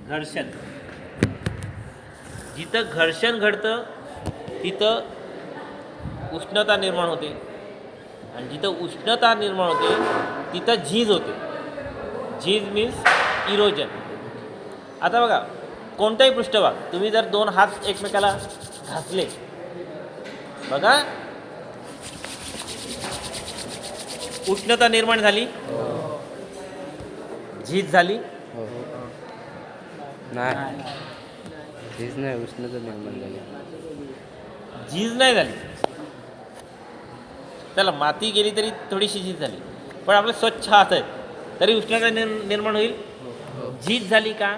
घर्षण. जिथं घर्षण घडतं तिथं उष्णता निर्माण होते आणि जिथं उष्णता निर्माण होते तिथं झीज होते. झीज मीन्स इरोजन. आता बघा, कोणताही पृष्ठभाग तुम्ही जर दोन हात एकमेकाला घासले, बघा उष्णता निर्माण झाली, झीज झाली. नाही, झीज नाही, उष्णता निर्माण झाली. झीज नाही झाली. त्याला माती गेली तरी थोडीशी झीज झाली, पण आपले स्वच्छ हात आहेत तरी उष्णता निर्माण होईल. झीज झाली का?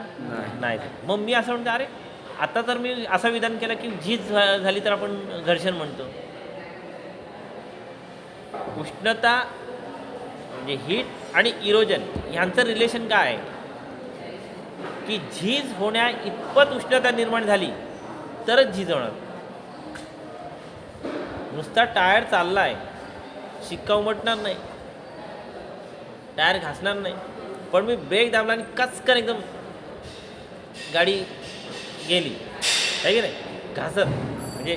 नाही. मग मी असं म्हणतो, अरे आता तर मी असं विधान केलं की झीज झाली तर आपण घर्षण म्हणतो. उष्णता म्हणजे हीट आणि इरोजन ह्यांचं रिलेशन काय आहे की झीज होण्या इतपत उष्णता निर्माण झाली तरच झीज होणार. नुसता टायर चालला आहे, शिक्का उमटणार नाही, टायर घासणार नाही, पण मी ब्रेक दाबला आणि कचकन एकदम गाडी गेली, आहे की नाही, घासत. म्हणजे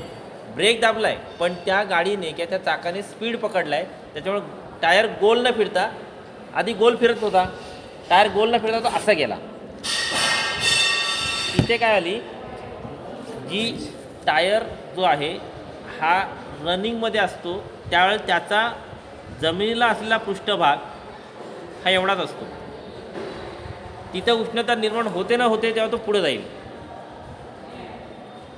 ब्रेक दाबला आहे पण त्या गाडीने किंवा त्या चाकाने स्पीड पकडला आहे, त्याच्यामुळे टायर गोल न फिरता, आधी गोल फिरत होता, टायर गोल न फिरता तो असा गेला. इथे काय आली, जी टायर जो आहे हा रनिंगमध्ये असतो त्यावेळेस त्याचा जमिनीला असलेला पृष्ठभाग हा एवढाच असतो. तिथं उष्णता निर्माण होते ना होते तेव्हा तो पुढे जाईल,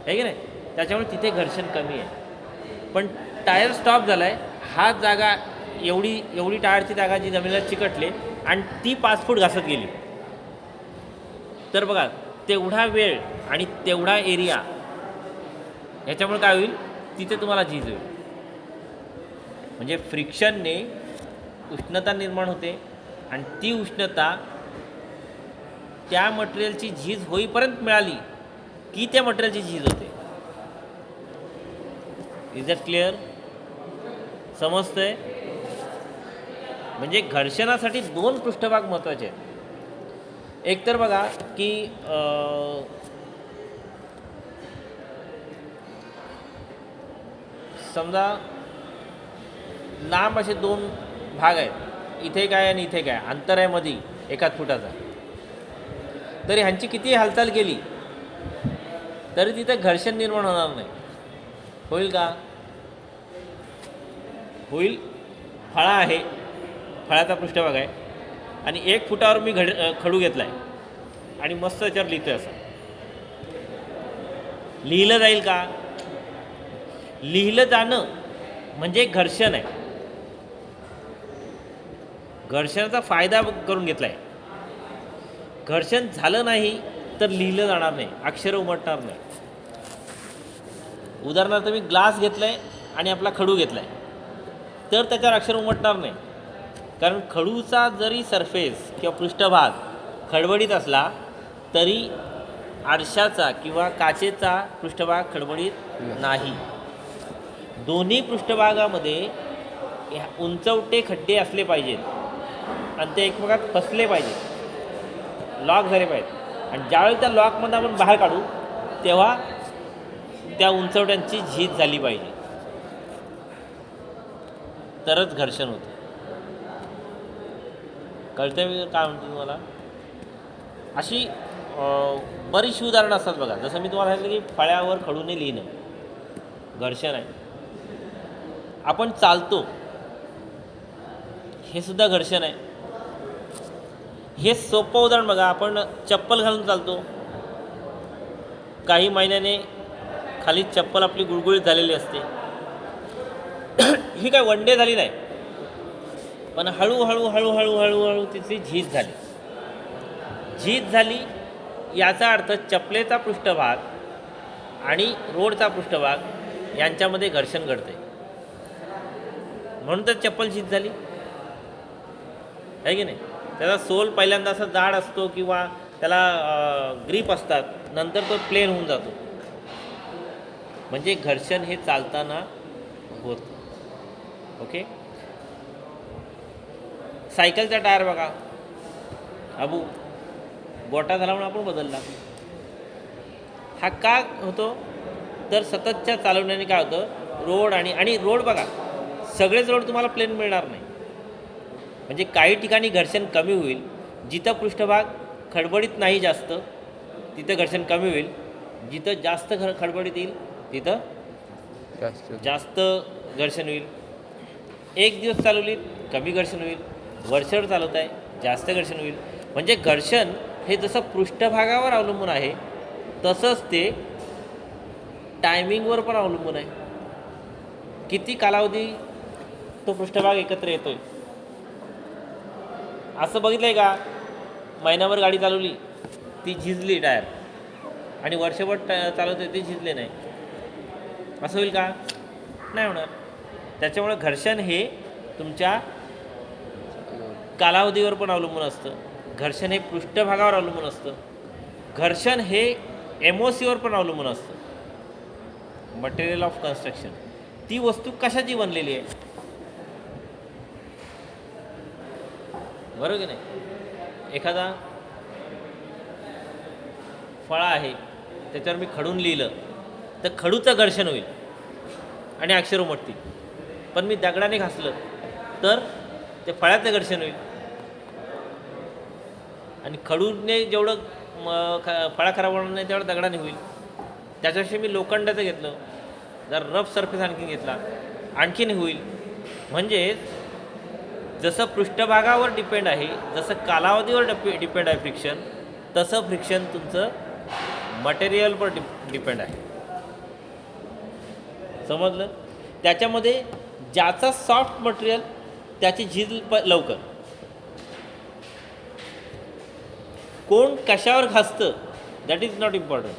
आहे की नाही. त्याच्यामुळे तिथे घर्षण कमी आहे. पण टायर स्टॉप झाला आहे, हा जागा एवढी टायरची जागा जी जमिनीला चिकटले आणि ती 5 फूट घासत गेली, तर बघा तेवढा वेळ आणि तेवढा एरिया, ह्याच्यामुळे काय होईल, तिथे तुम्हाला झीज होईल. म्हणजे फ्रिक्शनने उष्णता निर्माण होते आणि ती उष्णता त्या मटेरियलची झीज होईपर्यंत मिळाली की त्या मटेरियलची झीज होते. Is that clear? समजतंय? म्हणजे घर्षणासाठी 2 पृष्ठभाग महत्त्वाचे आहेत. एक तर बघा की समजा लांब असे 2 भाग आहेत, इथे काय आणि इथे काय, अंतर आहे मध्ये 1 फुटाचा, तरी ह्यांची किती हालचाल केली तरी तिथे घर्षण निर्माण होणार नाही. होईल का? होईल. फळा आहे, फळाचा पृष्ठभाग आहे आणि 1 फुटावर मी खडू घेतला आहे आणि मस्त याच्यावर लिहितोय, असं लिहिलं जाईल का? लिहिलं जाणं म्हणजे घर्षण आहे. घर्षणाचा फायदा करून घेतला आहे. घर्षण झालं नाही तर लिहिलं जाणार नाही, अक्षरं उमटणार नाही. उदाहरणार्थ मी ग्लास घेतला आहे आणि आपला खडू घेतला आहे तर त्याच्यावर अक्षर उमटणार नाही, कारण खडूचा जरी सरफेस किंवा पृष्ठभाग खडबडीत असला तरी आरशाचा किंवा काचेचा पृष्ठभाग खडबडीत नाही. दोन्ही पृष्ठभागामध्ये उंचवटे खड्डे असले पाहिजेत आणि ते एकमेकात फसले पाहिजेत, लॉक झाले पाहिजेत. आणि ज्यावेळी त्या लॉकमधून आपण बाहेर काढू तेव्हा त्या उंचवट्यांची झीज झाली पाहिजे, तरच घर्षण होतं. कळतंय मी काय म्हणतो तुम्हाला? अशी बरीचशी उदाहरणं असतात बघा. जसं मी तुम्हाला सांगितलं की फळ्यावर खडूने लिहिणं घर्षण आहे. आपण चालतो हे सुद्धा घर्षण आहे. हे सोपं उदाहरण बघा, आपण चप्पल घालून चालतो, काही महिन्याने खाली चप्पल आपली गुळगुळीत झालेली असते. ही काय वन डे झाली नाही, पण हळूहळू हळूहळू हळूहळू तिची झीज झाली. झीज झाली याचा अर्थ चपलेचा पृष्ठभाग आणि रोडचा पृष्ठभाग यांच्यामध्ये घर्षण घडते, म्हणून तर चप्पल झीज झाली, आहे की नाही. त्याचा सोल पहिल्यांदा असा जाड असतो किंवा त्याला ग्रीप असतात, नंतर तो प्लेन होऊन जातो. म्हणजे घर्षण हे चालताना होतं. ओके. सायकलचा टायर बघा, अबू गोटा झाला म्हणून आपण बदलला. हा का होतो तर सततच्या चालवण्याने काय होतं, रोड आणि रोड बघा, सगळेच रोड तुम्हाला प्लेन मिळणार नाही. म्हणजे काही ठिकाणी घर्षण कमी होईल, जिथं पृष्ठभाग खडबडीत नाही जास्त तिथं घर्षण कमी होईल, जिथं जास्त खडबडीत येईल तिथं जास्त घर्षण होईल. एक दिवस चालवली कमी घर्षण होईल, वर्षभर चालवत आहे जास्त घर्षण होईल. म्हणजे घर्षण हे जसं पृष्ठभागावर अवलंबून आहे तसंच ते टायमिंगवर पण अवलंबून आहे. किती कालावधी तो पृष्ठभाग एकत्र येतोय. असं बघितलं आहे का, महिनाभर गाडी चालवली ती झिजली टायर आणि वर्षभर चालवते ते झिजले नाही, असं होईल का? नाही होणार. त्याच्यामुळे घर्षण हे तुमच्या कालावधीवर पण अवलंबून असतं, घर्षण हे पृष्ठभागावर अवलंबून असतं, घर्षण हे एमओसीवर पण अवलंबून असतं. मटेरियल ऑफ कन्स्ट्रक्शन, ती वस्तू कशाची बनलेली आहे, बरोबर की नाही. एखादा फळा आहे त्याच्यावर मी खडून लिहिलं तर खडूचं घर्षण होईल आणि अक्षर उमटतील. पण मी दगडाने घासलं तर ते फळाचं घर्षण होईल. आणि खडूने जेवढं फळा खराब होणार नाही तेवढं दगडाने होईल. त्याच्याविषयी मी लोखंडाचं घेतलं, जर रफ सरफेस आणखीन घेतला आणखीन होईल. म्हणजे जसं पृष्ठभागावर डिपेंड आहे, जसं कालावधीवर डिपेंड आहे फ्रिक्शन, तसं फ्रिक्शन तुमचं मटेरियलवर डिपेंड आहे. समजलं. त्याच्यामध्ये ज्याचा सॉफ्ट मटेरियल त्याची झीज लवकर. कोण कशावर घासतं that is not important.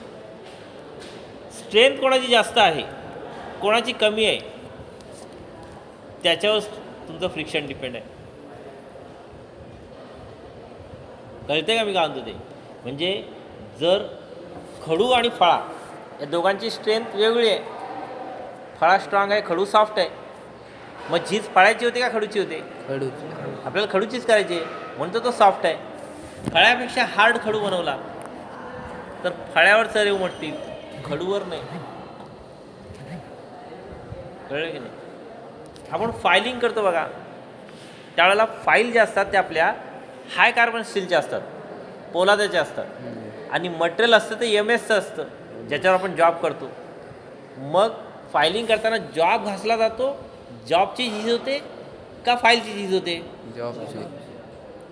Strength कोणाची जास्त आहे कोणाची कमी आहे त्याच्यावर तुमचं फ्रिक्शन डिपेंड आहे. कळते का मी काय म्हणतो ते. म्हणजे जर खडू आणि फळा या दोघांची स्ट्रेंथ वेगळी आहे, फळा स्ट्रॉंग आहे खडू सॉफ्ट आहे, मग झीज फळाची होते का खडूची होते? आपल्याला खडूचीच करायची आहे म्हणतो तो सॉफ्ट आहे. फळ्यापेक्षा हार्ड खडू बनवला तर फळ्यावर चरे उमटतील, खडूवर नाही. कळलं की नाही. आपण फायलिंग करतो बघा, त्यावेळेला फाईल ज्या असतात त्या आपल्या हाय कार्बन स्टीलच्या असतात, पोलादाच्या असतात. आणि मटेरियल असतं ते MS असतं ज्याच्यावर आपण जॉब करतो. मग फायलिंग करताना जॉब घासला जातो, जॉबची झीज होते का फाईलची झीज होते? जॉबची.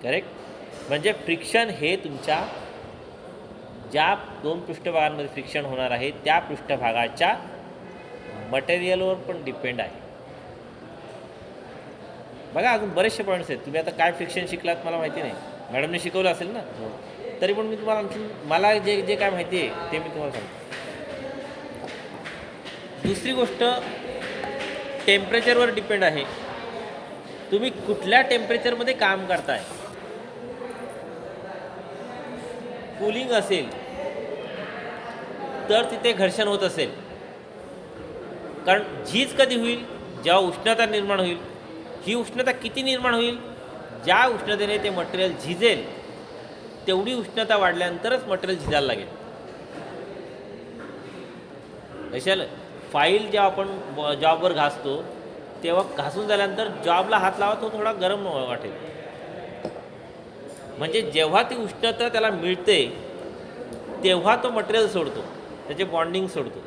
करेक्ट. म्हणजे फ्रिक्शन हे तुमच्या ज्या दोन पृष्ठभागांमध्ये फ्रिक्शन होणार आहे त्या पृष्ठभागाच्या मटेरियलवर पण डिपेंड आहे. बघा अजून बरेचसे पॉईंट्स आहेत. तुम्ही आता काय फ्रिक्शन शिकलात मला माहिती नाही, मॅडमने शिकवलं असेल ना, तरी पण मी तुम्हाला आणखी मला जे जे काय माहिती आहे ते मी तुम्हाला सांगतो. दुसरी गोष्ट टेम्परेचरवर डिपेंड आहे. तुम्ही कुठल्या टेम्परेचरमध्ये काम करताय. कूलिंग असेल तर तिथे घर्षण होत असेल, कारण झीज कधी होईल? जेव्हा उष्णता निर्माण होईल. ही उष्णता किती निर्माण होईल? ज्या उष्णतेने ते मटेरियल झिजेल तेवढी उष्णता वाढल्यानंतरच मटेरियल झिजायला लागेल. कशाला फाईल जेव्हा आपण जॉबवर घासतो तेव्हा घासून झाल्यानंतर जॉबला हात लावा तो थोडा गरम वाटेल. म्हणजे जेव्हा ती उष्णता त्याला मिळते तेव्हा तो मटेरियल सोडतो, त्याचे बॉन्डिंग सोडतो.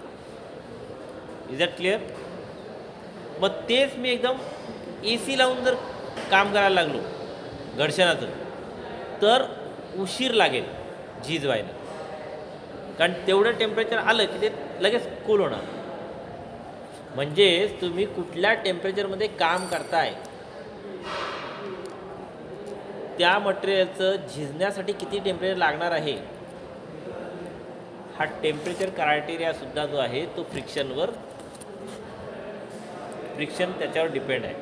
Is that clear? मग तेच मी एकदम AC लावून जर काम करायला लागलो घर्षणाचं तर उशीर लागेल झीज व्हायला, कारण तेवढं टेम्परेचर आलं की ते लगेच कूल होणार. म्हणजेच तुम्ही कुठल्या टेम्परेचरमध्ये काम करताय त्या मटेरियलचं झिजण्यासाठी किती टेम्परेचर लागणार आहे हा टेम्परेचर क्रायटेरियासुद्धा जो आहे तो फ्रिक्शन त्याच्यावर डिपेंड आहे.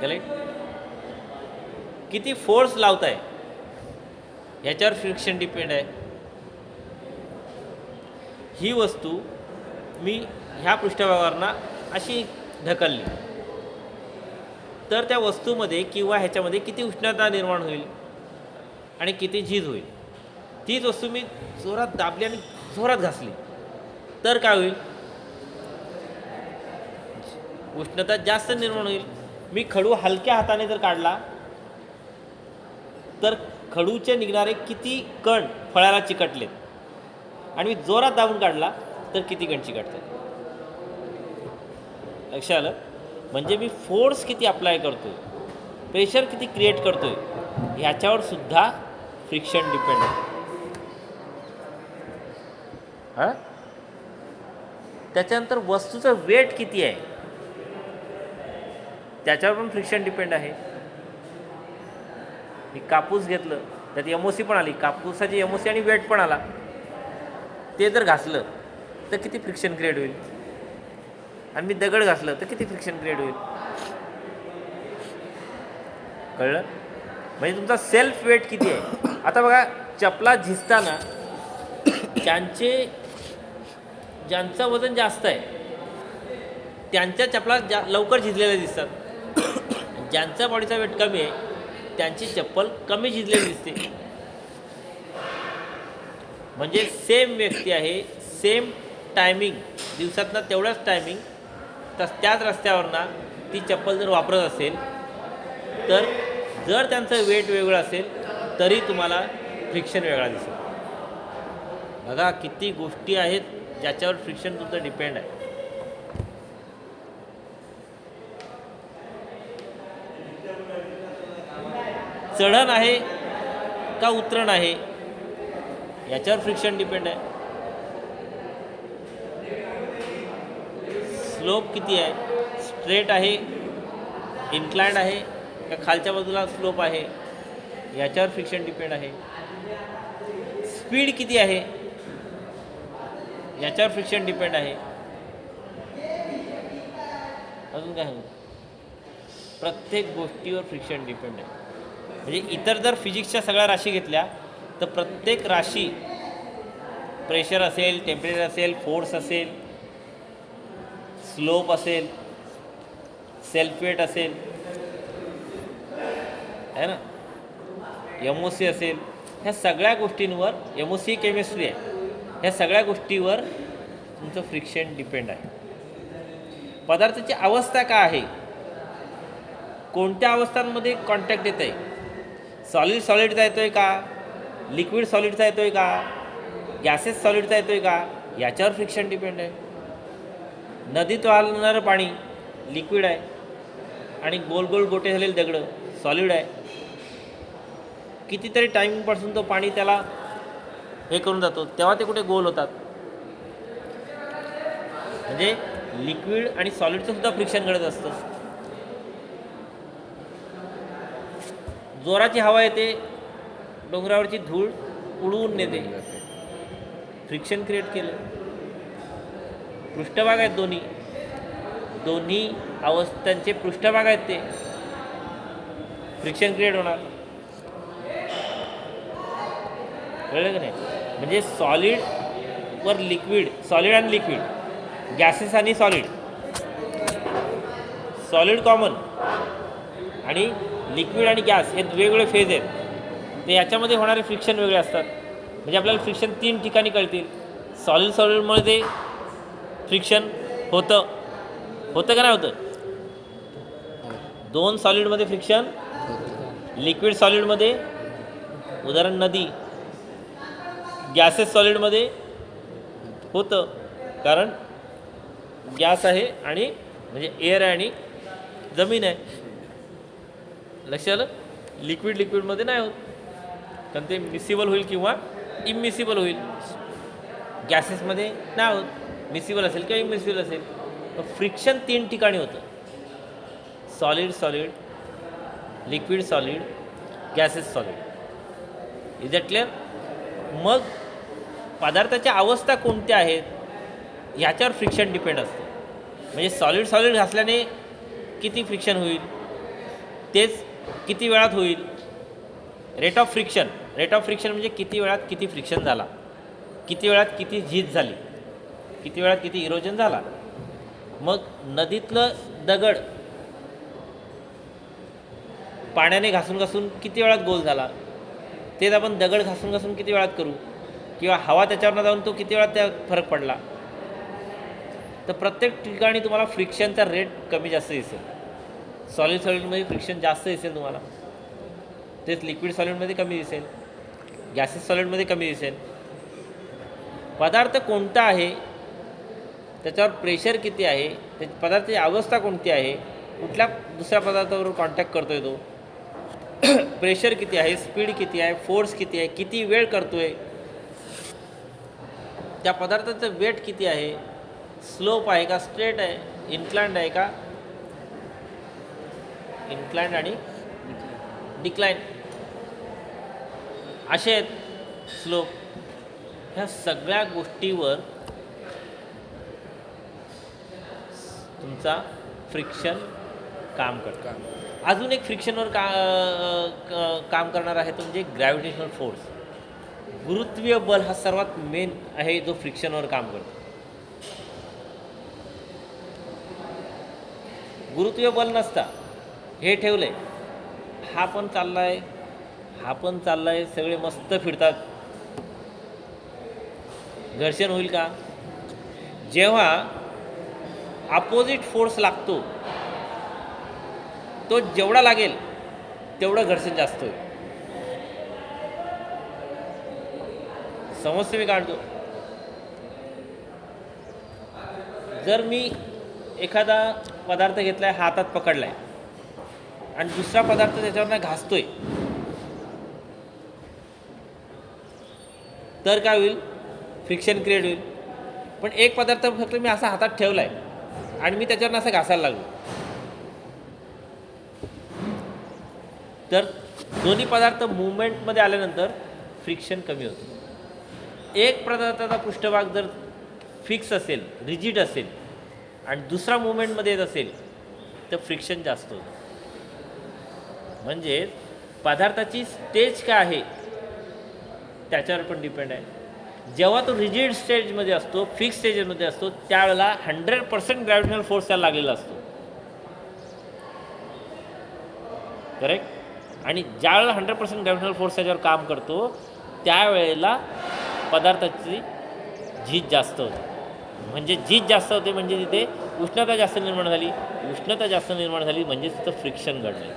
करेक्ट. किती फोर्स लावताय ह्याच्यावर फ्रिक्शन डिपेंड आहे. ही वस्तू मी ह्या पृष्ठभागावरनं अशी ढकलली तर त्या वस्तूमध्ये किंवा ह्याच्यामध्ये किती उष्णता निर्माण होईल? आणि किती झीज होईल. तीच वस्तू मी जोरात दाबली आणि जोरात घासली तर काय होईल, उष्णता जास्त निर्माण होईल. मी खडू हलक्या हाताने जर काढला तर खडूचे निघणारे किती कण फळाला चिकटलेत, आणि मी जोरात दाबून काढला तर किती कण चिकटतात. लक्षात आलं. म्हणजे मी फोर्स किती अप्लाय करतोय, प्रेशर किती क्रिएट करतोय, ह्याच्यावर सुद्धा फ्रिक्शन डिपेंड आहे. हां, त्याच्यानंतर वस्तूचं वेट किती आहे त्याच्यावर पण फ्रिक्शन डिपेंड आहे. मी कापूस घेतलं, त्यात एमओसी पण आली, कापूसाची एमओसी आणि वेट पण आला, ते जर घासलं तर किती फ्रिक्शन क्रिएट होईल, आणि मी दगड घासलं तर किती फ्रिक्शन क्रिएट होईल. कळलं. म्हणजे तुमचा सेल्फ वेट किती आहे. आता बघा, चपला झिजताना ज्यांचं वजन जास्त आहे त्यांच्या चपला लवकर झिजलेल्या दिसतात. ज्यांचा बॉडीचा वेट कमी आहे त्यांची चप्पल कमी झिजलेली दिसते. म्हणजे सेम व्यक्ती आहे, सेम टायमिंग, दिवसातनं तेवढंच टायमिंग, तर त्याच रस्त्यावरनं ती चप्पल जर वापरत असेल तर जर त्यांचं वेट वेगळं असेल तरी तुम्हाला फ्रिक्शन वेगळा दिसेल. बघा किती गोष्टी आहेत ज्याच्यावर फ्रिक्शन तुमचं डिपेंड आहे. चढण आहे का उतरण आहे याच्यावर फ्रिक्शन डिपेंड आहे. स्लोप किती आहे, स्ट्रेट आहे, इन्क्लाइंड आहे का खालच्या बाजूला स्लोप आहे, याच्यावर फ्रिक्शन डिपेंड आहे. स्पीड किती आहे याच्यावर फ्रिक्शन डिपेंड आहे. अजून काय, प्रत्येक गोष्टीवर फ्रिक्शन डिपेंड आहे. म्हणजे इतर जर फिजिक्सच्या सगळ्या राशी घेतल्या तर प्रत्येक राशी, प्रेशर असेल, टेम्परेचर असेल, फोर्स असेल, स्लोप असेल, सेल्फ वेट असेल, आहे ना, एमओसी असेल, ह्या सगळ्या गोष्टींवर, एमओसी केमिस्ट्री आहे, ह्या सगळ्या गोष्टीवर तुमचं फ्रिक्शन डिपेंड आहे. पदार्थाची अवस्था काय आहे, कोणत्या अवस्थांमध्ये कॉन्टॅक्ट येत आहे, सॉलिड सॉलिडचा येतो आहे का, लिक्विड सॉलिडचा येतो आहे का, गॅसेस सॉलिडचा येतो आहे का, याच्यावर फ्रिक्शन डिपेंड आहे. नदीत वाहणारं पाणी लिक्विड आहे आणि गोल गोल गोटे झालेले दगडं सॉलिड आहे. कितीतरी टायमिंगपासून तो पाणी त्याला हे करून जातो तेव्हा ते कुठे गोल होतात. म्हणजे लिक्विड आणि सॉलिडचं सुद्धा फ्रिक्शन घडत असतं. जोराची हवा येते, डोंगरावरची धूळ उडवून नेते, फ्रिक्शन क्रिएट केलं. पृष्ठभाग आहेत दोन्ही अवस्थांचे पृष्ठभाग आहेत, ते फ्रिक्शन क्रिएट होणार. कळलं की नाही. म्हणजे सॉलिडवर लिक्विड, सॉलिड आणि लिक्विड, गॅसेस आणि सॉलिड, सॉलिड कॉमन आणि लिक्विड आणि गॅस हे वेगवेगळे फेज आहेत, तर याच्यामध्ये होणारे फ्रिक्शन वेगळे असतात. म्हणजे आपल्याला फ्रिक्शन 3 ठिकाणी कळतील. सॉलिडमध्ये फ्रिक्शन होतं का नाही होतं, 2 सॉलिडमध्ये फ्रिक्शन, लिक्विड सॉलिडमध्ये उदाहरण नदी, गॅसेस सॉलिडमध्ये होतं कारण गॅस आहे आणि म्हणजे एअर आहे आणि जमीन आहे. लक्षात आलं. लिक्विडमध्ये नाही होत कारण ते मिसिबल होईल किंवा इमिसिबल होईल. गॅसेसमध्ये नाही होत, मिसिबल असेल किंवा इमिसिबल असेल. फ्रिक्शन 3 ठिकाणी होतं, solid, liquid solid, gases solid. Is that clear. मग पदार्थाच्या अवस्था कोणत्या आहेत ह्याच्यावर फ्रिक्शन डिपेंड असतं. म्हणजे सॉलिड घासल्याने किती फ्रिक्शन होईल, तेच किती वेळात होईल. रेट ऑफ फ्रिक्शन म्हणजे किती वेळात किती फ्रिक्शन झाला, किती वेळात किती झीज झाली, किती वेळात किती इरोजन झाला. मग नदीतलं दगड पाण्याने घासून किती वेळात गोल झाला, तेच आपण दगड घासून घासून किती वेळात करू, किंवा हवा त्याच्यावरनं जाऊन तो किती वेळात त्या फरक पडला. तर प्रत्येक ठिकाणी तुम्हाला फ्रिक्शनचा रेट कमी जास्त दिसेल. सॉलिडमध्ये फ्रिक्शन जास्त दिसेल तुम्हाला, तेच लिक्विड सॉलिडमध्ये कमी दिसेल, गॅसेस सॉलिडमध्ये कमी दिसेल. पदार्थ कोणता आहे, त्याच्यावर प्रेशर किती आहे, त्या पदार्थाची अवस्था कोणती आहे, कुठल्या दुसऱ्या पदार्थाबरोबर कॉन्टॅक्ट करतोय तो, प्रेशर किती आहे, स्पीड किती आहे, फोर्स किती आहे, किती वेळ करतोय, त्या पदार्थाचं वेट किती आहे, स्लोप आहे का, स्ट्रेट आहे, इन्क्लाइंड आहे का, इन्क्लाइंड आणि डिक्लाइन असे आहेत स्लोप. ह्या सगळ्या गोष्टीवर तुमचा फ्रिक्शन काम करतं. अजून एक फ्रिक्शनवर काम करणार आहे तो म्हणजे ग्रॅव्हिटेशनल फोर्स. गुरुत्वीय बल हा सर्वात मेन आहे जो फ्रिक्शनवर काम करतो. गुरुत्वीय बल नसता हे ठेवलंय, हा पण चाललाय, हा पण चाललाय, सगळे मस्त फिरतात, घर्षण होईल का? जेव्हा अपोजिट फोर्स लागतो तो जेवढा लागेल तेवढं घर्षण जास्त होईल. समजते मी काढतो. जर मी एखादा पदार्थ घेतलाय, हातात पकडलाय आणि दुसरा पदार्थ त्याच्यावरनं घासतोय, तर काय होईल? फ्रिक्शन क्रिएट होईल. पण एक पदार्थ फक्त मी असा हातात ठेवलाय आणि मी त्याच्यावरनं असं घासायला लागलो, तर दोन्ही पदार्थ मुवमेंटमध्ये आल्यानंतर फ्रिक्शन कमी होतं. एक पदार्थाचा पृष्ठभाग जर फिक्स असेल, रिजिड असेल आणि दुसरा मुवमेंटमध्ये येत असेल तर फ्रिक्शन जास्त होतं. म्हणजे पदार्थाची स्टेज काय आहे त्याच्यावर पण डिपेंड आहे. जेव्हा तो रिजिड स्टेजमध्ये असतो, फिक्स स्टेजमध्ये असतो, त्यावेळेला 100% ग्रॅव्हिटेशनल फोर्स त्याला लागलेला असतो. करेक्ट. आणि ज्यावेळेला 100% ग्रॅव्हिटेशनल फोर्स त्याच्यावर काम करतो त्यावेळेला पदार्थाची झीज जास्त होते. म्हणजे झीज जास्त होते म्हणजे तिथे उष्णता जास्त निर्माण झाली, उष्णता जास्त निर्माण झाली म्हणजे तिथं फ्रिक्शन घडलं.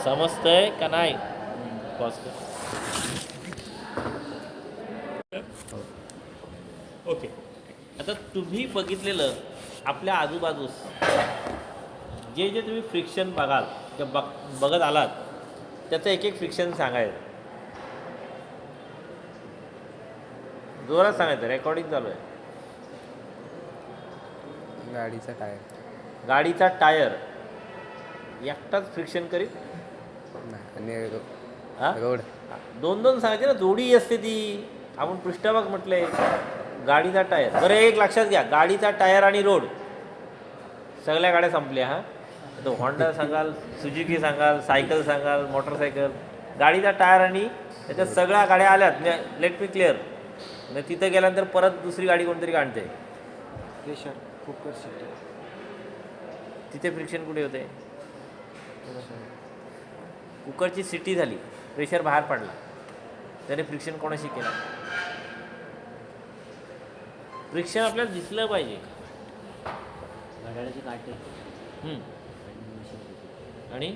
समजतंय का नाही? ओके. आता तुम्ही बघितलेलं आपल्या आजूबाजूस जे जे तुम्ही फ्रिक्शन बघाल किंवा बघत आलात त्याचं एक एक फ्रिक्शन सांगायचं, जोरात सांगायचं, रेकॉर्डिंग चालू आहे. गाडीचा टायर. गाडीचा टायर एकटाच फ्रिक्शन करीत नाही, आणि हां रोड. दोन दोन सांगायचे ना, जोडी असते ती. आपण पृष्ठभाग म्हटलंय, गाडीचा टायर. बरं एक लक्षात घ्या, गाडीचा टायर आणि रोड सगळ्या गाड्या संपल्या. हां, तो हॉन्डा सांगाल, सुझुकी सांगाल, सायकल सांगाल, मोटरसायकल, गाडीचा टायर आणि त्याच्यात सगळ्या गाड्या आल्यात. Let me clear. मग तिथं गेल्यानंतर परत दुसरी गाडी कोणतरी काढते. प्रेशर कुकर शिट्टी, तिथे फ्रिक्शन कुठे होते? कुकरची सिटी झाली, प्रेशर बाहेर पडला, त्याने फ्रिक्शन कोणाशी केलं? फ्रिक्शन आपल्याला दिसलं पाहिजे. घड्याळाचे काटे आणि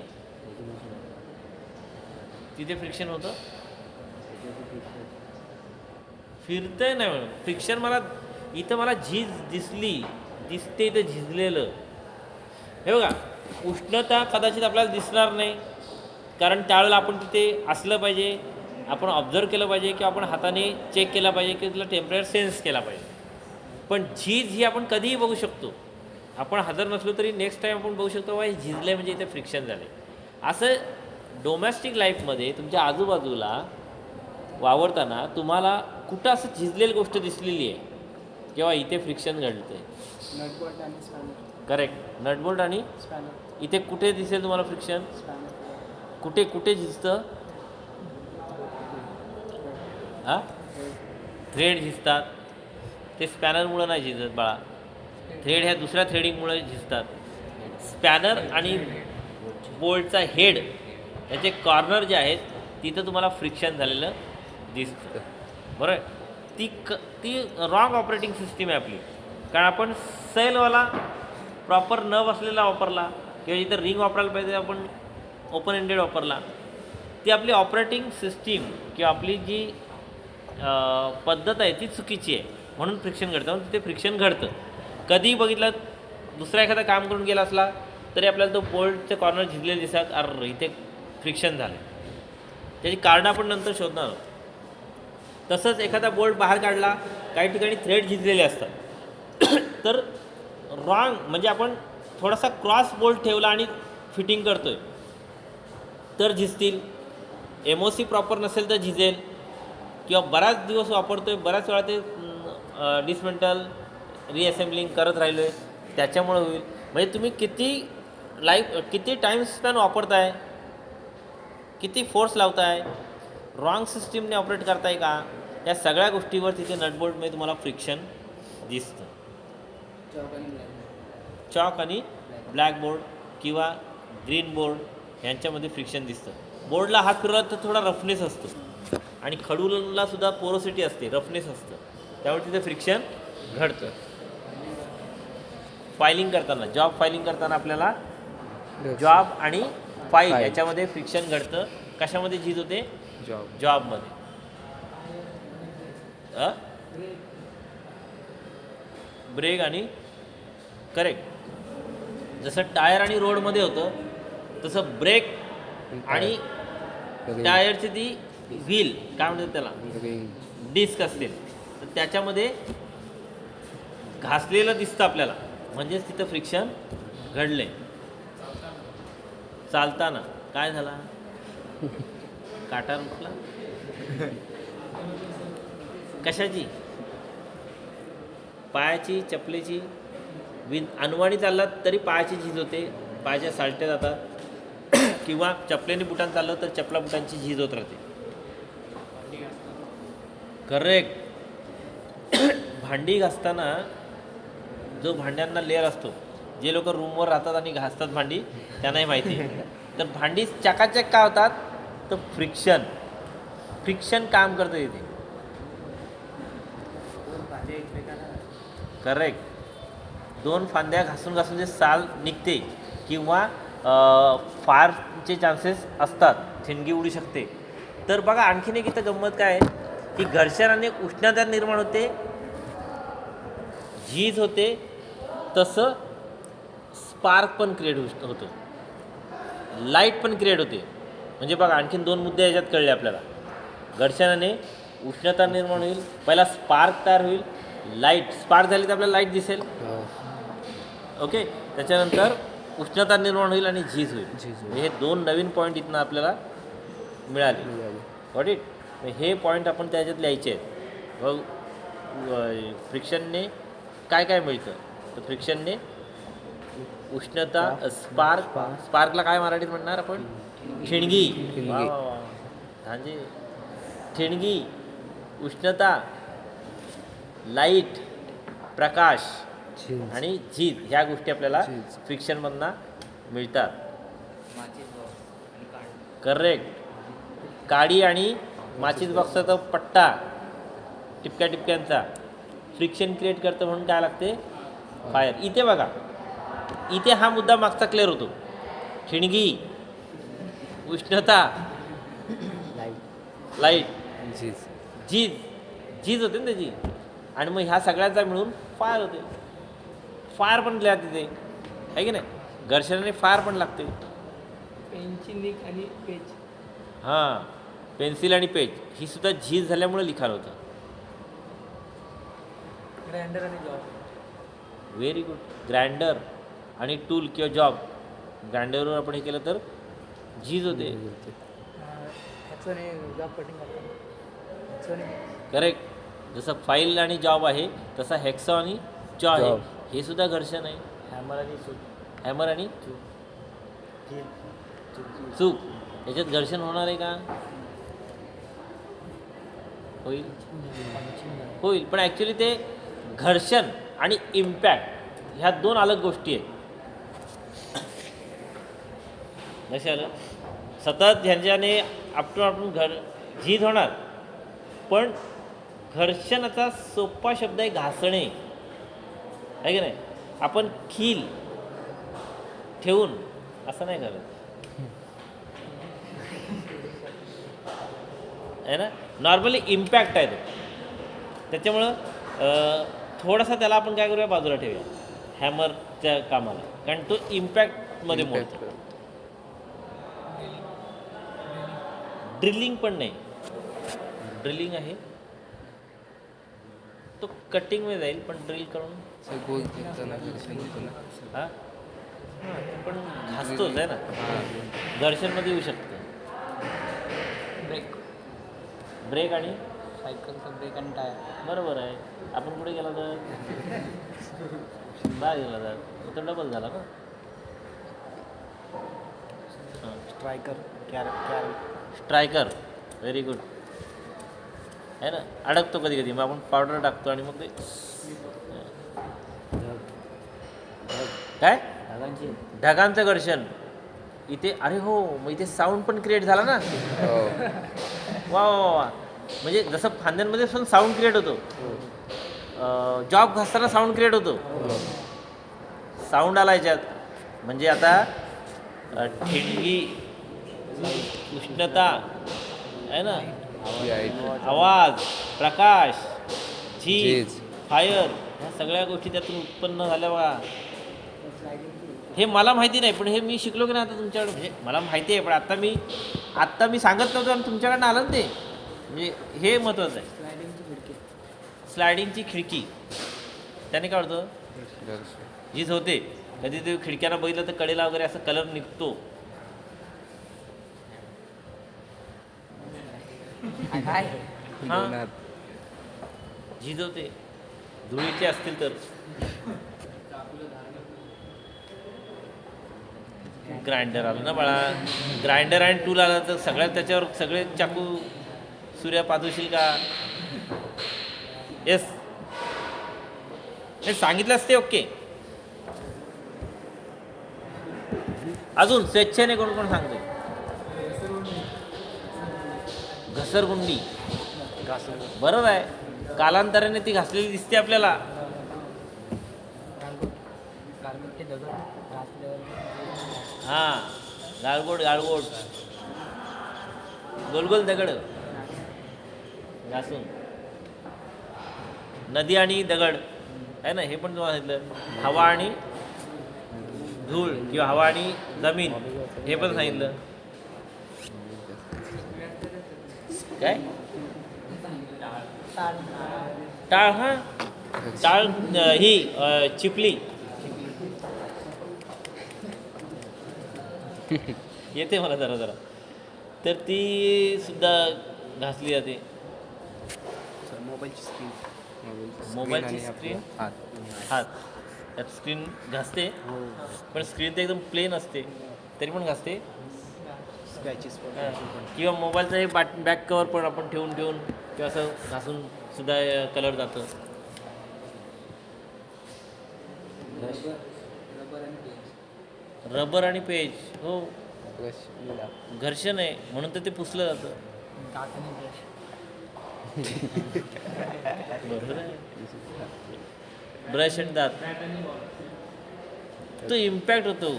तिथे फ्रिक्शन होतं, फिरतंय नाही म्हणून फ्रिक्शन. मला इथं मला झीज दिसते, इथं झिजलेलं. हे बघा, उष्णता कदाचित आपल्याला दिसणार नाही, कारण त्यावेळेला आपण तिथे असलं पाहिजे, आपण ऑब्झर्व केलं पाहिजे किंवा आपण हाताने चेक केला पाहिजे की तिला टेम्परेचर सेन्स केला पाहिजे. पण झीज ही आपण कधीही बघू शकतो. आपण हजर नसलो तरी नेक्स्ट टाईम आपण बघू शकतो बाबा हे झिजलं म्हणजे इथे फ्रिक्शन झाले. असं डोमेस्टिक लाईफमध्ये तुमच्या आजूबाजूला वावरताना तुम्हाला कुठं असं झिजलेली गोष्ट दिसलेली आहे किंवा इथे फ्रिक्शन घडते? नटबोल्ट आणि स्पॅनर. करेक्ट. नटबोल्ट आणि स्पॅनर. इथे कुठे दिसेल तुम्हाला फ्रिक्शन? स्पॅनर. कुठे कुठे झिजतं? हां, थ्रेड झिजतात. ते स्पॅनरमुळं नाही झिजत बाळा, थ्रेड ह्या दुसऱ्या थ्रेडिंगमुळे झिजतात. स्पॅनर आणि बोल्टचा हेड याचे कॉर्नर जे आहेत तिथं तुम्हाला फ्रिक्शन झालेलं दिसतं. बरोबर आहे? ती रॉंग ऑपरेटिंग सिस्टीम आहे आपली. कारण आपण सेलवाला प्रॉपर न बसलेला वापरला किंवा जिथं रिंग वापरायला पाहिजे आपण ओपन एंडेड वापरला. ती आपली ऑपरेटिंग सिस्टीम किंवा आपली जी पद्धत आहे ती चुकीची आहे, म्हणून फ्रिक्शन घडतं. म्हणून तिथे फ्रिक्शन घडतं. कधीही बघितलं दुसरा एखादा काम करून गेला असला तरी आपल्याला तो बोल्टचे कॉर्नर झिजलेले दिसतात, अरे इथे फ्रिक्शन झालं. त्याची कारणं आपण नंतर शोधणार आहोत. तसंच एखादा बोल्ट बाहेर काढला, काही ठिकाणी थ्रेड झिजलेले असतात तर रॉंग म्हणजे आपण थोडासा क्रॉस बोल्ट ठेवला आणि फिटिंग करतोय तर झिजतील. MOC प्रॉपर नसेल तर झिजेल. किंवा बराच दिवस वापरतोय, बऱ्याच वेळा ते डिसमेंटल रिअसेंबलिंग करत राहिलो आहे त्याच्यामुळे होईल. म्हणजे तुम्ही किती टाईम स्पॅन वापरताय, किती फोर्स लावताय, रॉंग सिस्टीमने ऑपरेट करताय का, या सगळ्या गोष्टीवर तिथे नटबोल्टमध्ये तुम्हाला फ्रिक्शन दिसतं. चॉक आणि ब्लॅकबोर्ड किंवा ग्रीन बोर्ड यांच्यामध्ये फ्रिक्शन दिसतं. बोर्डला हात फिरवला तर थोडा रफनेस असतो आणि खडूला सुद्धा पोरोसिटी असते, रफनेस असतं, त्यामुळे तिथे फ्रिक्शन घडतं. फायलिंग करताना, जॉब फायलिंग करताना आपल्याला जॉब आणि फाईल याच्यामध्ये फ्रिक्शन घडतं. कशामध्ये झीज होते? जॉबमध्ये. ब्रेक आणि करेक्ट. जसं टायर आणि रोडमध्ये होतं तसं ब्रेक आणि टायरची ती व्हील काय म्हणतात त्याला, डिस्क असतील तर त्याच्यामध्ये घासलेलं दिसतं आपल्याला, म्हणजेच तिथं फ्रिक्शन घडले. चालताना काय झाला, काटा रुतला. कशाची? पायाची, चपलेची. अनवाणी चाललात तरी पायाची झीज होते, पायाच्या सालट्या जातात. किंवा चपलेने बुटांनी चाललं तर चपला बुटांची झीज होत राहते. करेक्ट. भांडी घासताना जो भांड्यांना लेअर असतो, जे लोक रूमवर राहतात आणि घासतात भांडी त्यांनाही माहिती आहे. तर भांडी चकाचक का होतात, तर फ्रिक्शन काम करतं इथे. करेक्ट. दोन फांद्या घासून घासून जे साल निघते किंवा फारचे चान्सेस असतात, ठिणगी उडू शकते. तर बघा आणखीन एक इथं गंमत काय आहे की घर्षणाने उष्णता निर्माण होते, झीज होते, तसं स्पार्क पण क्रिएट होतो, लाईट पण क्रिएट होते. म्हणजे बघा आणखीन दोन मुद्दे याच्यात कळले आपल्याला. घर्षणाने उष्णता निर्माण होईल, पहिला स्पार्क तयार होईल, लाईट स्पार्क झाली तर आपल्याला लाईट दिसेल. ओके. त्याच्यानंतर उष्णता निर्माण होईल आणि झीज होईल. हे दोन नवीन पॉईंट इथनं आपल्याला मिळाले. Got it. हे पॉईंट आपण त्याच्यात लिहायचे आहेत. मग फ्रिक्शनने काय काय मिळतं, तर फ्रिक्शनने उष्णता, स्पार्कला काय मराठीत म्हणणार आपण, ठिणगी. म्हणजे ठिणगी, उष्णता, लाईट, प्रकाश आणि झीज ह्या गोष्टी आपल्याला फ्रिक्शनमधनं मिळतात. करेक्ट. काडी आणि माचीस बॉक्सचा पट्टा टिपक्यांचा फ्रिक्शन क्रिएट करतं, म्हणून काय लागते, फायर. इथे बघा, इथे हा मुद्दा मागचा क्लिअर होतो. ठिणगी, उष्णता, लाईट, झीज होते ना त्याची, आणि मग ह्या सगळ्यांचा मिळून फायर होते. फायर पण लिहा तिथे, आहे की नाही. घर्षणाने फायर पण लागते. पेनची निक आणि पेज. हां, पेन्सिल आणि पेज ही सुद्धा झीज झाल्यामुळे लिखाण होतं. ग्राइंडर आणि जॉब. Very good. ग्राइंडर आणि टूल किंवा जॉब, ग्राइंडरवर आपण हे केलं तर झीज होते. ह्याचं नाही जॉब कटिंग करताना. करेक्ट. जसं फाईल आणि जॉब आहे तसा हेक्सॉ आणि जॉ आहे, हे सुद्धा घर्षण आहे. हॅमर आणि चूक याच्यात घर्षण होणार आहे का, होईल. पण ॲक्च्युली ते घर्षण आणि इम्पॅक्ट ह्या दोन अलग गोष्टी आहेत. कशाला सतत ह्यांच्याने आपण झीज होणार, पण घर्षणाचा सोपा शब्द आहे घासणे, आहे की नाही. आपण खील ठेवून असं नाही करत, आहे ना. नॉर्मली इम्पॅक्ट आहे तो, त्याच्यामुळं थोडासा त्याला आपण काय करूया, बाजूला ठेवूया हॅमरच्या कामाला, कारण तो इम्पॅक्टमध्ये मोडतो. ड्रिलिंग पण नाही, ड्रिलिंग आहे तो कटिंगमध्ये जाईल, पण ड्रिल करून गोल करताना घर्षण होतं ना. हां पण घासतोच आहे ना, घर्षणमध्ये येऊ शकतं. ब्रेक ब्रेक आणि सायकलचा ब्रेक आणि टायर. बरोबर आहे. आपण कुठे गेला तर बाहेर गेला तर तो डबल झाला ना. स्ट्रायकर व्हेरी गुड आहे ना. अडकतो कधी कधी, मग आपण पावडर टाकतो आणि मग ते काय ढगांचं घर्षण इथे. अरे हो, मग इथे साऊंड पण क्रिएट झाला ना. हो. वा वा वा. म्हणजे जसं फांद्यांमध्ये पण साऊंड क्रिएट होतो, जॉब घासताना साऊंड क्रिएट होतो. साऊंड आला याच्यात, म्हणजे आता ठिणगी, उष्णता आहे ना, आवाज, प्रकाश, झीज, फायर, ह्या सगळ्या गोष्टी त्यातून उत्पन्न झाल्या बघा. हे मला माहिती नाही, पण हे मी शिकलो की नाही आता तुमच्याकडे. म्हणजे मला माहिती आहे, पण आत्ता मी सांगत नव्हतो आणि तुमच्याकडनं आलं ना ते. म्हणजे हे महत्त्वाचं आहे. स्लायडिंगची खिडकी, त्याने काय होतं, झीज होते. कधी ते खिडक्यांना बघितलं तर कडेला वगैरे असं कलर निघतो. हां, झीज होते, धुळीचे असतील तर. ग्राइंडर आलं ना बाळा, ग्राइंडर आणि टूल आलं तर सगळ्यात त्याच्यावर सगळे चाकू सूर्या पाजवशील का. येस, हे सांगितलं असते. ओके, अजून स्वेच्छेने कोण कोण सांगतो. घसरगुंडी, बरोबर आहे. कालांतराने ती घासलेली दिसते आपल्याला. हां, गाळगोड गाळगोड, गोलगोल दगड घासून. नदी आणि दगड आहे ना, हे पण तुम्हाला सांगितलं. हवा आणि धूळ किंवा हवा आणि जमीन, हे पण सांगितलं. काय टाळ, हां टाळ, ही चिपली येते मला जरा जरा, तर ती सुद्धा घासली जाते. मोबाईलची स्क्रीन, हात त्यात स्क्रीन घासते, पण स्क्रीन तर एकदम प्लेन असते तरी पण घासते. किंवा मोबाईलचं हे बॅक कवर पण आपण ठेवून किंवा असं घासून सुद्धा कलर जातं. रबर आणि पेज, हो घर्षण आहे म्हणून तर ते पुसलं जातं. बरोबर आहे. ब्रश आणि दात, तो इम्पॅक्ट होतो.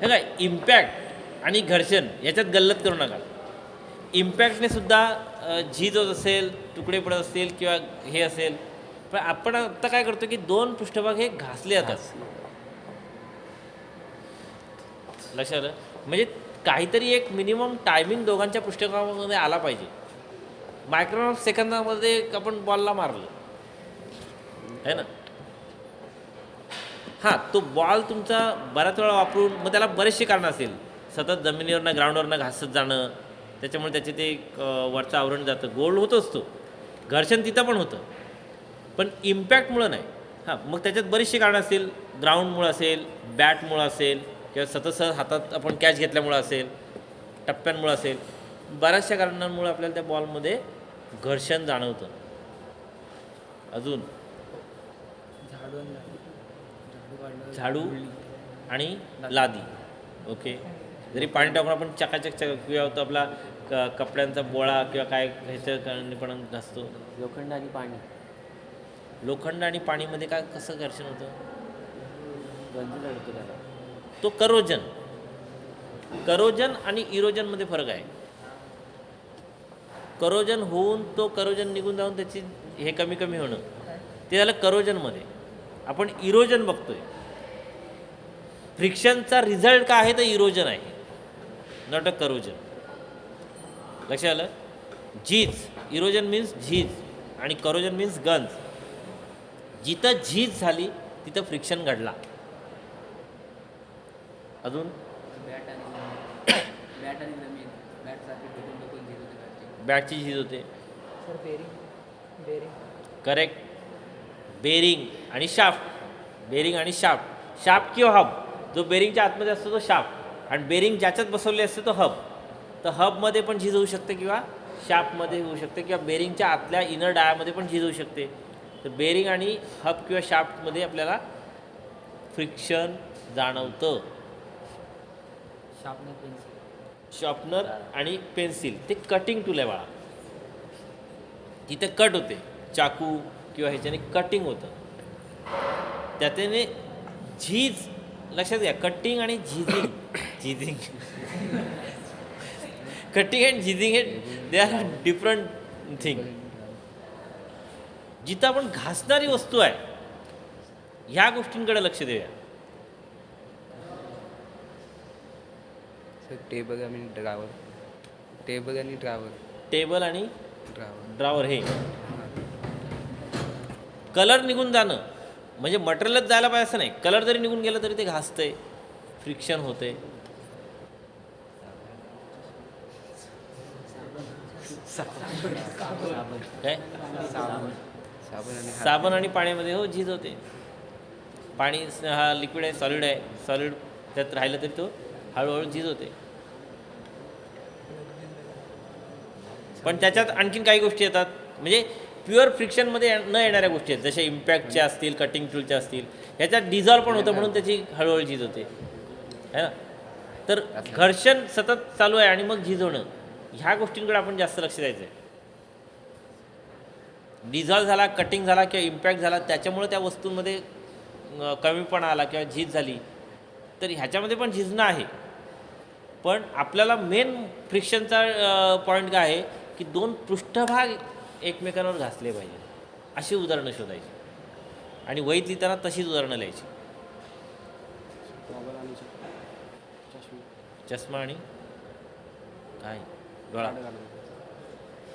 हे काय, इम्पॅक्ट आणि घर्षण याच्यात गल्लत करू नका. इम्पॅक्टने सुद्धा झीज होत असेल, तुकडे पडत असतील किंवा हे असेल, पण आपण आत्ता काय करतो की दोन पृष्ठभाग हे घासले जातात. लक्षात आलं. म्हणजे काहीतरी एक मिनिमम टायमिंग दोघांच्या पृष्ठभागामध्ये आला पाहिजे. मायक्रो सेकंदामध्ये आपण बॉलला मारलं आहे ना. हां, तो बॉल तुमचा बऱ्याच वेळा वापरून, मग त्याला बरेचसे कारणं असेल. सतत जमिनीवरनं ग्राउंडवरनं घासत जाणं, त्याच्यामुळे त्याचे ते वरचं आवरण जातं, गोल होत असतो. घर्षण तिथं पण होतं, पण इम्पॅक्टमुळं नाही. हां, मग त्याच्यात बरीचशी कारणं असतील. ग्राउंडमुळं असेल, बॅटमुळं असेल, किंवा सतत हातात आपण कॅच घेतल्यामुळं असेल, टप्प्यांमुळं असेल. बऱ्याचशा कारणांमुळे आपल्याला त्या बॉलमध्ये घर्षण जाणवतं. अजून झाडू आणि लादी. ओके, जरी पाणी टाकून आपण चकाचक किंवा होतं आपला कपड्यांचा बोळा किंवा काय ह्याच्या पण घासतो. लोखंड आणि पाणी. लोखंड आणि पाणीमध्ये काय कसं घर्षण होतं? गंज लढतो त्याला. तो करोजन. करोजन आणि इरोजनमध्ये फरक आहे. करोजन होऊन तो करोजन निघून जाऊन त्याची हे कमी कमी होणं ते झालं करोजनमध्ये. आपण इरोजन बघतोय. फ्रिक्शनचा रिझल्ट काय आहे तर इरोजन आहे, नॉट अ करोजन. लक्षात आलं? झीज, इरोजन मीन्स झीज आणि करोजन मीन्स गंज. जिथं झीज झाली तिथं फ्रिक्शन घडला. अजून बॅट आणि जमीन बॅटसारखी टिकून टिकून घेत होते बॅटची. बॅटची झीज होते. Sir bearing correct. बेरिंग आणि शाफ्ट. बेरिंग आणि शाफ्ट. शाफ्ट किंवा हब, जो बेरिंगच्या आतमध्ये असतो तो शाफ्ट आणि बेरिंग ज्याच्यात बसवले असते तो हब. तर हबमध्ये पण झीज होऊ शकते किंवा शाफ्टमध्ये होऊ शकते किंवा बेरिंगच्या आतल्या इनर डायामध्ये पण झीज होऊ शकते. तर बेरिंग आणि हब किंवा शाफ्टमध्ये आपल्याला फ्रिक्शन जाणवतं. Sharpener pencil. शॉर्पनर आणि पेन्सिल ते कटिंग टूल आहे बाळा. तिथे कट होते, चाकू किंवा ह्याच्याने कटिंग होतं. त्याच्याने झीज, लक्षात घ्या, कटिंग आणि झिजिंग. झिजिंग कटिंग अँड झिजिंग हे दे आर डिफरंट थिंग. जिथं आपण घासणारी वस्तू आहे ह्या गोष्टींकडे लक्ष देऊया. टेबल आणि ड्रावर. टेबल आणि ड्रावर. टेबल आणि ड्रावर. ड्रावर. हे कलर निघून जाणं म्हणजे मटेरियलच जायला पाहिजे असं नाही. कलर जरी निघून गेलं तरी ते घासतंय, फ्रिक्शन होते. काय साबण आणि पाण्यामध्ये हो झीज होते. पाणी हा लिक्विड आहे, सॉलिड आहे. सॉलिड त्यात राहिलं तरी तो हळूहळू झीज होते. पण त्याच्यात आणखीन काही गोष्टी येतात म्हणजे प्युअर फ्रिक्शनमध्ये न येणाऱ्या गोष्टी आहेत, जसे इम्पॅक्टच्या असतील, कटिंग टूलच्या असतील. ह्याच्यात डिझॉल्व पण होतं म्हणून त्याची हळूहळू झीज होते, है ना. तर घर्षण सतत चालू आहे आणि मग झीज होणं, ह्या गोष्टींकडे आपण जास्त लक्ष द्यायचं आहे. डिझॉल्व झाला, कटिंग झाला किंवा इम्पॅक्ट झाला, त्याच्यामुळे त्या वस्तूंमध्ये कमीपणा आला किंवा झीज झाली, तर ह्याच्यामध्ये पण झिजणं आहे. पण आपल्याला मेन फ्रिक्शनचा पॉईंट काय आहे की दोन पृष्ठभाग एकमेकांवर घासले पाहिजे, अशी उदाहरणं शोधायची आणि वहीत लिहिताना तशीच उदाहरणं लिहायची. चष्मा आणि काय डोळा.